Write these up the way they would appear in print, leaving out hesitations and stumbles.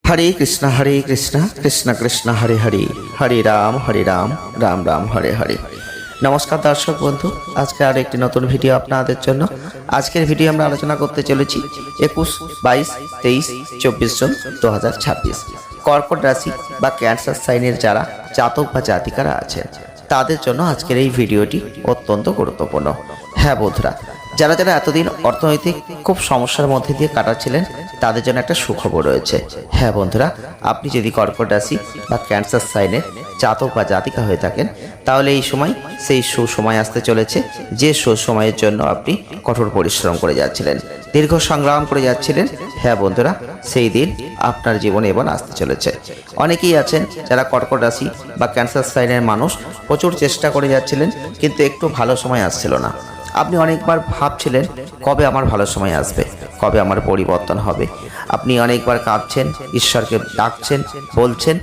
হরে কৃষ্ণ কৃষ্ণ কৃষ্ণ হরে হরে, হরে রাম রাম রাম হরে হরে। নমস্কার দর্শক বন্ধু, আজকে আর একটি নতুন ভিডিও আপনাদের জন্য। আজকের ভিডিও আমরা আলোচনা করতে চলেছি 21, 22, 23, 24 জুন 2026 কর্কট রাশি বা ক্যান্সার সাইনের যারা জাতক বা জাতিকারা আছেন তাদের জন্য আজকের এই ভিডিওটি অত্যন্ত গুরুত্বপূর্ণ। হ্যাঁ বন্ধুরা, যারা যারা এতদিন অর্থনৈতিক খুব সমস্যার মধ্যে দিয়ে কাটাচ্ছিলেন তাদের জন্য একটা সুখবর রয়েছে। হ্যাঁ বন্ধুরা, আপনি যদি কর্কট রাশি বা ক্যান্সার সাইনের জাতক বা জাতিকা হয়ে থাকেন তাহলে এই সময় সেই সুসময় আসতে চলেছে, যে সুসময়ের জন্য আপনি কঠোর পরিশ্রম করে যাচ্ছিলেন, দীর্ঘ সংগ্রাম করে যাচ্ছিলেন। হ্যাঁ বন্ধুরা, সেই দিন আপনার জীবনে এবার আসতে চলেছে। অনেকেই আছেন যারা কর্কট রাশি বা ক্যান্সার সাইনের মানুষ, প্রচুর চেষ্টা করে যাচ্ছিলেন কিন্তু একটু ভালো সময় আসছিল না। আপনি অনেকবার ভাবছিলেন কবে আমার ভালো সময় আসবে, কবে আমার পরিবর্তন হবে। আপনি অনেকবার কাঁদছেন, ঈশ্বরকে ডাকছেন, বলছেন,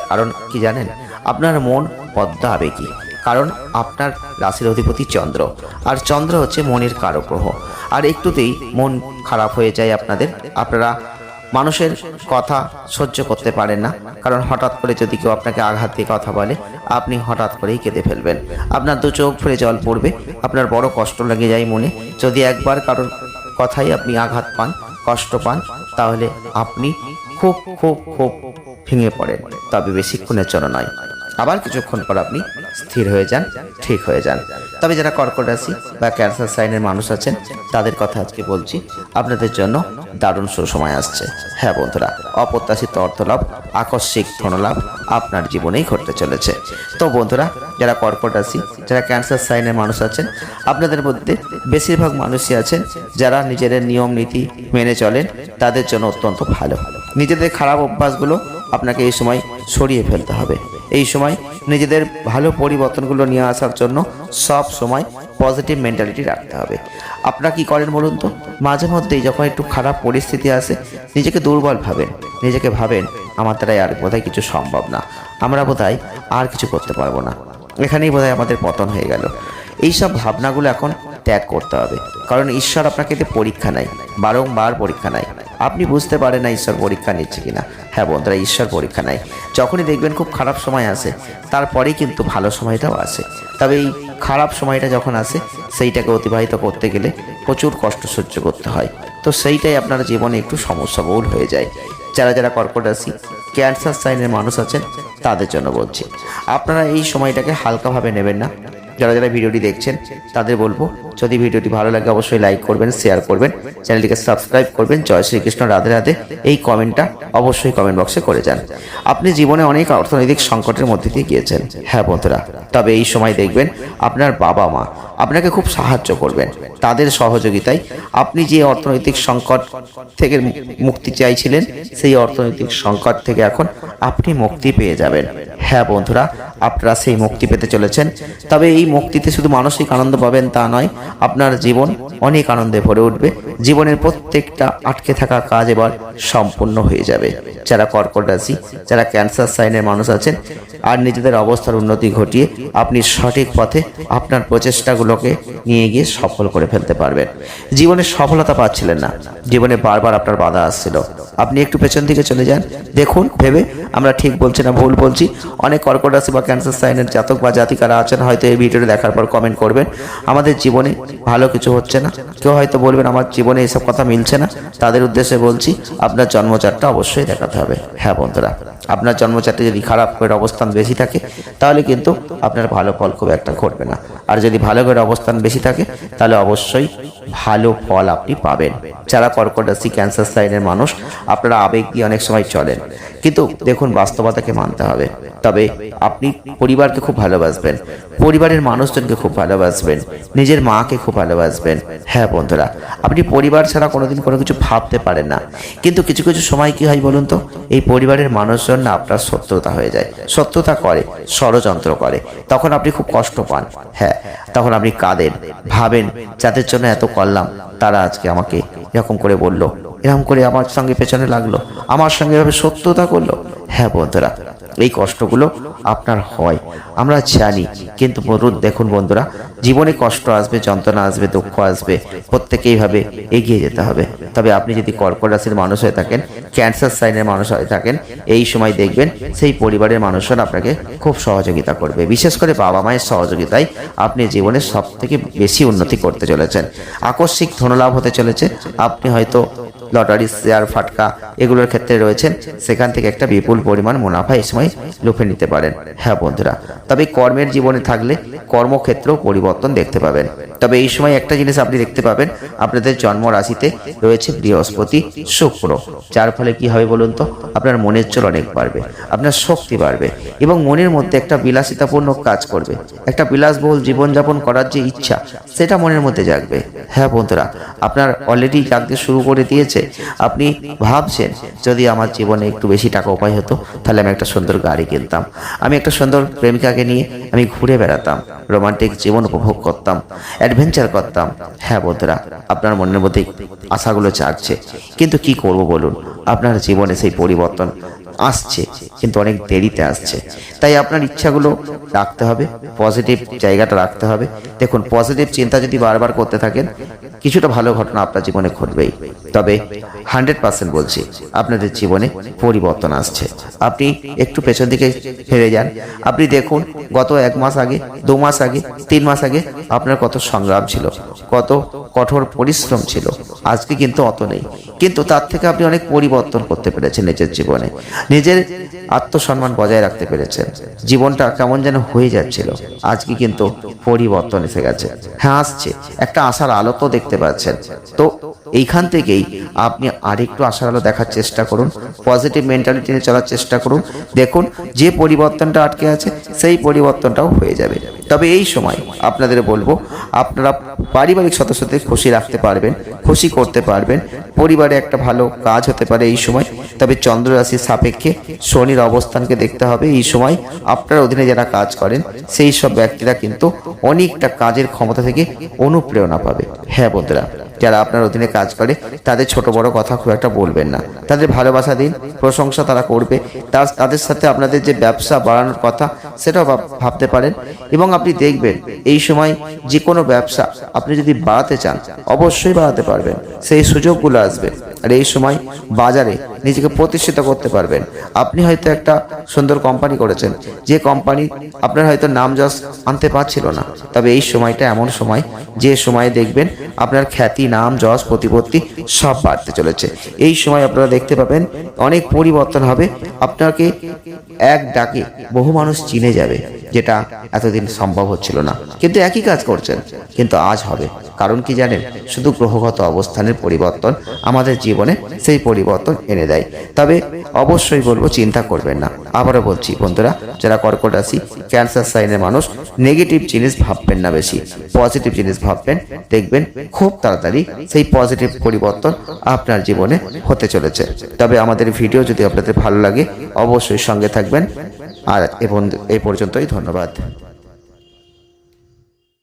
কারণ কি জানেন, আপনার মন বদ্ধ আবেগী। কারণ আপনার রাশির অধিপতি চন্দ্র, আর চন্দ্র হচ্ছে মনের কারক গ্রহ। আর একটুতেই মন খারাপ হয়ে যায় আপনাদের। আপনারা মানুষের কথা সহ্য করতে পারেন না, কারণ হঠাৎ করে যদি কেউ আপনাকে আঘাত দিয়ে কথা বলে আপনি হঠাৎ করেই কেঁদে ফেলবেন। আপনার দু চোখ ফেলে জল পড়বে, আপনার বড় কষ্ট লেগে যায় মনে। যদি একবার কারোর কথাই আপনি আঘাত পান, কষ্ট পান, তাহলে আপনি খুব খুব খুব ভেঙে পড়েন। তবে বেশিক্ষণের জন্য নয়, আবার কিছুক্ষণ পর আপনি স্থির হয়ে যান, ঠিক হয়ে যান। তবে যারা কর্কট রাশি বা ক্যান্সার সাইনের মানুষ আছেন তাদের কথা আজকে বলছি, আপনাদের জন্য দারুণ সুসময় আসছে। হ্যাঁ বন্ধুরা, অপ্রত্যাশিত অর্থলাভ, আকস্মিক ধনলাভ আপনার জীবনেই ঘটতে চলেছে। তো বন্ধুরা, যারা কর্কট রাশি, যারা ক্যান্সার সাইনের মানুষ আছেন, আপনাদের মধ্যে বেশিরভাগ মানুষই আছেন যারা নিজেদের নিয়ম নীতি মেনে চলেন, তাদের জন্য অত্যন্ত ভালো। নিজেদের খারাপ অভ্যাসগুলো আপনাকে এই সময় সরিয়ে ফেলতে হবে। এই সময় নিজেদের ভালো পরিবর্তনগুলো নিয়ে আসার জন্য সব সময় পজিটিভ মেন্টালিটি রাখতে হবে। আপনারা কি করেন বলুন তো, মাঝে মধ্যেই যখন একটু খারাপ পরিস্থিতি আসে নিজেকে দুর্বল ভাবেন, নিজেকে ভাবেন আমার দ্বারাই আর বোধহয় কিছু সম্ভব না, আমরা বোধহয় আর কিছু করতে পারবো না, এখানেই বোধহয় আমাদের পতন হয়ে গেল। এইসব ভাবনাগুলো এখন ত্যাগ করতে হবে, কারণ ঈশ্বর আপনাকে এতে পরীক্ষা নেয়, বারংবার পরীক্ষা নেয়। আপনি বুঝতে পারেন না ঈশ্বর পরীক্ষা নিচ্ছে কিনা। হ্যাঁ বন্ধুরা, ঈশ্বর পরীক্ষা নেয়। যখনই দেখবেন খুব খারাপ সময় আসে তারপরেই কিন্তু ভালো সময়টাও আসে। তবে এই খারাপ সময়টা যখন আসে সেইটাকে অতিবাহিত করতে গেলে প্রচুর কষ্ট সহ্য করতে হয়। তো সেইটাই আপনার জীবনে একটু সমস্যাবহুল হয়ে যায়। যারা যারা কর্কট রাশি ক্যান্সার সাইনের মানুষ আছেন তাদের জন্য বলছি, আপনারা এই সময়টাকে হালকাভাবে নেবেন না। যারা যারা ভিডিওটি দেখছেন তাদের বলবো, যদি ভিডিওটি ভালো লাগে অবশ্যই লাইক করবেন, শেয়ার করবেন, চ্যানেলটিকে সাবস্ক্রাইব করবেন। জয় শ্রীকৃষ্ণ, রাধে রাধে এই কমেন্টটা অবশ্যই কমেন্ট বক্সে করে যান। আপনি জীবনে অনেক অর্থনৈতিক সংকটের মধ্যে দিয়ে গিয়েছেন। হ্যাঁ বন্ধুরা, তবে এই সময় দেখবেন আপনার বাবা মা আপনাকে খুব সাহায্য করবেন। তাদের সহযোগিতায় আপনি যে অর্থনৈতিক সংকট থেকে মুক্তি চাইছিলেন সেই অর্থনৈতিক সংকট থেকে এখন আপনি মুক্তি পেয়ে যাবেন। হ্যাঁ বন্ধুরা, আপনারা সেই মুক্তি পেতে চলেছেন। তবে এই মুক্তিতে শুধু মানসিক আনন্দ পাবেন তা নয়, আপনার জীবন অনেক আনন্দে ভরে উঠবে। জীবনের প্রত্যেকটা আটকে থাকা কাজ এবার সম্পূর্ণ হয়ে যাবে। যারা কর্কট রাশি, যারা ক্যান্সার সাইনের মানুষ আছেন, আর নিজেদের অবস্থার উন্নতি ঘটিয়ে আপনি সঠিক পথে আপনার প্রচেষ্টাগুলোকে নিয়ে গিয়ে সফল করে ফেলতে পারবেন। জীবনে সফলতা পাচ্ছিলেন না, জীবনে বারবার আপনার বাধা আসছিল, আপনি একটু পেছন দিকে চলে যান, দেখুন ভেবে আমরা ঠিক বলছি না ভুল বলছি। অনেক কর্কট রাশি বা ক্যান্সার সাইনের জাতক বা জাতিকারা আছেন, হয়তো এই ভিডিওটি দেখার পর কমেন্ট করবেন আমাদের জীবনে ভালো কিছু হচ্ছে না। কেউ হয়তো বলবেন আমার জীবনে এইসব কথা মিলছে না। তাদের উদ্দেশ্যে বলছি, আপনার জন্মচারটা অবশ্যই দেখাতে হবে। হ্যাঁ বন্ধুরা, আপনার জন্মচারটি যদি খারাপ করে অবস্থান বেশি থাকে তাহলে কিন্তু আপনার ভালো ফল খুব একটা ঘটবে না। আর যদি ভালো করে অবস্থান বেশি থাকে তাহলে অবশ্যই ভালো ফল আপনি পাবেন। যারা কর্কট রাশি ক্যান্সার সাইনের মানুষ, আপনারা আবেগ দিয়ে অনেক সময় চলেন, কিন্তু দেখুন বাস্তবতাকে মানতে হবে। তবে আপনি পরিবারকে খুব ভালোবাসবেন, পরিবারের মানুষজনকে খুব ভালোবাসবেন, নিজের মাকে খুব ভালোবাসবেন। হ্যাঁ বন্ধুরা, আপনি পরিবার ছাড়া কোনোদিন কোনো কিছু ভাবতে পারেন না। কিন্তু কিছু কিছু সময় কি হয় বলুন তো, এই পরিবারের মানুষজন না আপনার শত্রুতা হয়ে যায়, শত্রুতা করে, ষড়যন্ত্র করে, তখন আপনি খুব কষ্ট পান। হ্যাঁ, তখন আপনি কাঁদেন, ভাবেন যাদের জন্য এত করলাম তারা আজকে আমাকে এরকম করে বলল, এরকম করে আমার সঙ্গে পেছনে লাগলো, আমার সঙ্গে এভাবে শত্রুতা করলো। হ্যাঁ বন্ধুরা, এই কষ্টগুলো আপনার হয় আমরা জানি, কিন্তু দেখুন বন্ধুরা, জীবনে কষ্ট আসবে, যন্ত্রণা আসবে, দুঃখ আসবে, প্রত্যেকেই ভাবে এগিয়ে যেতে হবে। তবে আপনি যদি কর্কট রাশির মানুষ হয়ে থাকেন, ক্যান্সার সাইনের মানুষ হয়ে থাকেন, এই সময় দেখবেন সেই পরিবারের মানুষরা আপনাকে খুব সহযোগিতা করবে। বিশেষ করে বাবা মায়ের সহযোগিতায় আপনি জীবনে সব থেকে বেশি উন্নতি করতে চলেছেন। আকস্মিক ধনলাভ হতে চলেছে। আপনি হয়তো লটারি, শেয়ার, ফাটকা এগুলোর ক্ষেত্রে রয়েছেন, সেখান থেকে একটা বিপুল পরিমাণ মুনাফা এই সময় লুফে নিতে পারেন। হ্যাঁ বন্ধুরা, তবে কর্মের জীবনে থাকলে কর্মক্ষেত্রেও পরিবর্তন দেখতে পাবেন। তবে এই সময় একটা জিনিস আপনি দেখতে পাবেন, আপনাদের জন্ম রাশিতে রয়েছে বৃহস্পতি, শুক্র, যার ফলে কি হবে বলুন তো, আপনার মনের জোর অনেক বাড়বে, আপনার শক্তি বাড়বে এবং মনের মধ্যে একটা বিলাসিতাপূর্ণ কাজ করবে। একটা বিলাসবহুল জীবনযাপন করার যে ইচ্ছা, সেটা মনের মধ্যে জাগবে। হ্যাঁ বন্ধুরা, আপনার অলরেডি জাগতে শুরু করে দিয়েছে। আপনি ভাবছেন, যদি আমার জীবনে একটু বেশি টাকা উপায় হতো, তাহলে আমি একটা সুন্দর গাড়ি কিনতাম, আমি একটা সুন্দর প্রেমিকাকে নিয়ে আমি ঘুরে বেড়াতাম, রোমান্টিক জীবন উপভোগ করতাম, অ্যাডভেঞ্চার করতাম। হ্যাঁ বন্ধুরা, আপনার মনের মধ্যে আশাগুলো জাগছে, কিন্তু কি করব বলুন, আপনার জীবনে সেই পরিবর্তন আসছে, কিন্তু অনেক দেরিতে আসছে। তাই আপনার ইচ্ছাগুলো রাখতে হবে, পজিটিভ জায়গাটা রাখতে হবে। দেখুন, পজিটিভ চিন্তা যদি বারবার করতে থাকেন, কিছুটা ভালো ঘটনা আপনার জীবনে ঘটবেই। তবে 100% বলছি, আপনাদের জীবনে পরিবর্তন আসছে। আপনি একটু পেছন দিকে ফিরে যান, আপনি দেখুন গত 1 মাস আগে, 2 মাস আগে, 3 মাস আগে আপনার কত সংগ্রাম ছিল, কত কঠোর পরিশ্রম ছিল। আজকে কিন্তু অত নেই, কিন্তু তার থেকে আপনি অনেক পরিবর্তন করতে পেরেছেন নিজের জীবনে, নিজের আত্মসম্মান বজায় রাখতে পেরেছেন। জীবনটা কেমন যেন হয়ে যাচ্ছিল, আজকে কিন্তু পরিবর্তন এসে গেছে। হ্যাঁ, আসছে, একটা আশার আলো তো দেখতে পাচ্ছেন। তো এইখান থেকেই আপনি আরেকটু আশার আলো দেখার চেষ্টা করুন, পজিটিভ মেন্টালিটি নিয়ে চলার চেষ্টা করুন। দেখুন, যে পরিবর্তনটা আটকে আছে, সেই পরিবর্তনটাও হয়ে যাবে। তবে এই সময় আপনাদের বলবো, আপনারা পারিবারিক সদস্যদের খুশি রাখতে পারবেন, খুশি করতে পারবেন, পরিবারে একটা ভালো কাজ হতে পারে এই সময়। তবে চন্দ্র রাশির সাপেক্ষে শনির অবস্থানকে দেখতে হবে। এই সময় আপনার অধীনে যারা কাজ করেন, সেই সব ব্যক্তিরা কিন্তু অনেকটা কাজের ক্ষমতা থেকে অনুপ্রেরণা পাবে। হ্যাঁ বন্ধুরা, যারা আপনার অধীনে কাজ করে, তাদের ছোট বড় কথা খুব একটা বলবেন না, তাদের ভালোবাসা দিন, প্রশংসা তারা করবে। তাদের সাথে আপনাদের যে ব্যবসা বাড়ানোর কথা, সেটাও ভাবতে পারেন। এবং আপনি দেখবেন, এই সময় যে কোনো ব্যবসা আপনি যদি বাড়াতে চান, অবশ্যই বাড়াতে পারবেন, সেই সুযোগগুলো আসবে। আর এই সময় বাজারে নিজেকে প্রতিষ্ঠিত করতে পারবেন। আপনি হয়তো একটা সুন্দর কোম্পানি করেছেন, যে কোম্পানি আপনার হয়তো নাম যশ আনতে পারছিল না, তবে এই সময়টা এমন সময়, যে সময়ে দেখবেন আপনার খ্যাতি, নাম যশ, প্রতিপত্তি সব বাড়তে চলেছে। এই সময় আপনারা দেখতে পাবেন অনেক পরিবর্তন হবে। আপনাকে এক ডাকে বহু মানুষ চিনে যাবে, যেটা এতদিন সম্ভব হচ্ছিল না। কিন্তু একই কাজ করছেন, কিন্তু আজ হবে। কারণ কি জানেন, শুধু গ্রহগত অবস্থানের পরিবর্তন আমাদের জীবনে সেই পরিবর্তন এনে দেয়। তবে অবশ্যই বলবো, চিন্তা করবেন না। আবারও বলছি বন্ধুরা, যারা কর্কট রাশি, ক্যান্সার সাইনের মানুষ, নেগেটিভ জিনিস ভাববেন না, বেশি পজিটিভ জিনিস ভাববেন। দেখবেন খুব তাড়াতাড়ি সেই পজিটিভ পরিবর্তন আপনার জীবনে হতে চলেছে। তবে আমাদের ভিডিও যদি আপনাদের ভালো লাগে, অবশ্যই সঙ্গে থাকবেন। আর এই পর্যন্তই, ধন্যবাদ।